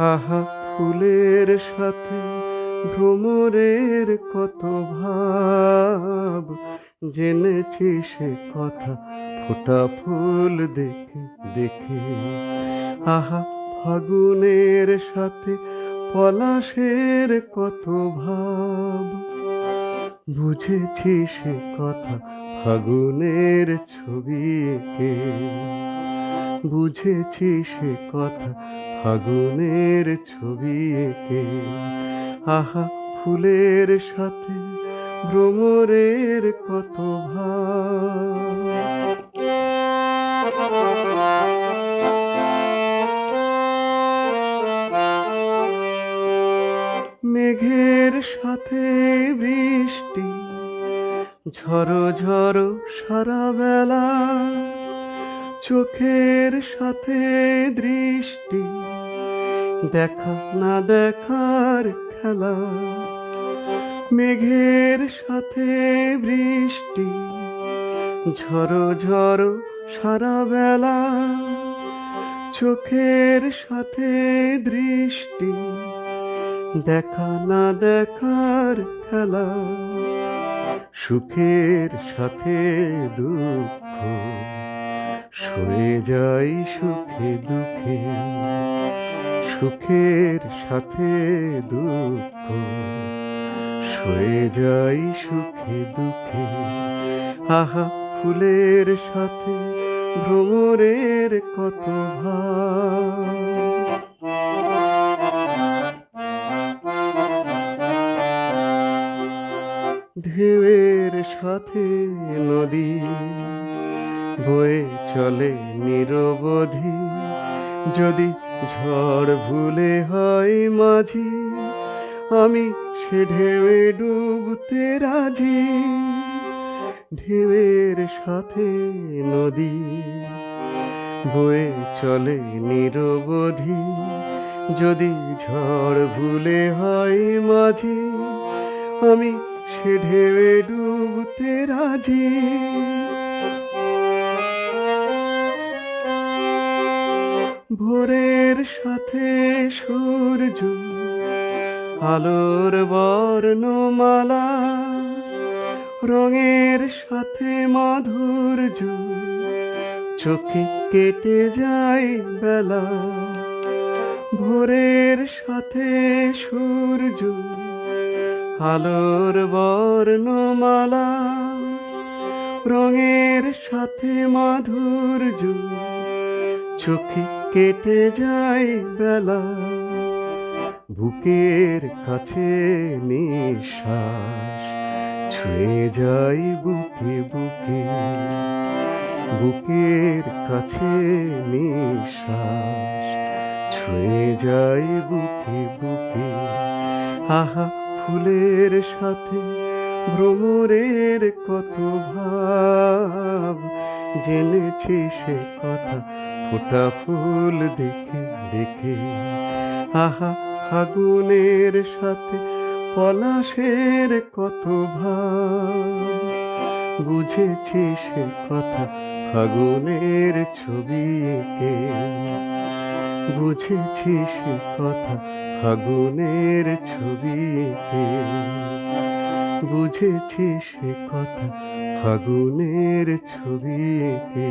আহা ফুলের সাথে ভ্রমরের কত ভাব, জেনেছি সে কথা ফোটা ফুল দেখে দেখে। আহা ফাগুনের সাথে পলাশের কত ভাব, বুঝেছি সে কথা ফাগুনের ছবি এঁকে। বুঝেছি সে কথা ফাগুনের ছবি এঁকে। আহা ফুলের সাথে ভ্রমরের কত ভাব। মেঘের সাথে বৃষ্টি, ঝড়ো ঝড়ো সারা বেলা, চোখের সাথে দৃষ্টি, দেখা না দেখার খেলা। মেঘের সাথে বৃষ্টি, ঝড়ো ঝড়ো সারা বেলা, চোখের সাথে দৃষ্টি, দেখা না দেখার খেলা। সুখের সাথে দুঃখ, সয়ে যাই সুখে দুঃখে। সুখের সাথে দুঃখ, সয়ে যাই সুখে দুঃখে। আহা ফুলের সাথে ভ্রমরের কত ভাব। ঢেউয়ের সাথে নদী বয়ে চলে নিরবধি, যদি ঝড় ভুলে হয় মাঝি, আমি সে ঢেউয়ে ডুবতে রাজি। ঢেউয়ের সাথে নদী বয়ে চলে নিরবধি, যদি ঝড় ভুলে হয় মাঝি, আমি সে ঢেউয়ে ডুবতে রাজি। ভোরের সাথে সূর্য, আলোর বর্ণমালা, রঙের সাথে মাধুর্য, চোখে কেটে যায় বেলা। ভোরের সাথে সূর্য, আলোর বর্ণমালা, রঙের সাথে মাধুর্য, চোখে কেটে যায় বেলা। বুকের কাছে নিঃশ্বাস ছুঁয়ে যাই বুকে বুকে। বুকের কাছে নিঃশ্বাস ছুঁয়ে যাই বুকে বুকে। আহা ফুলের সাথে ভ্রমরের কত ভাব, জেনেছি সে কথা ফোটা ফুল দেখে দেখে। আহা ফাগুনের সাথে পলাশের কত ভাব, বুঝেছি সে কথা ফাগুনের ছবি এঁকে। বুঝেছি সে কথা ফাগুনের ছবি এঁকে। বুঝেছি সে কথা ফাগুনের ছবি এঁকে।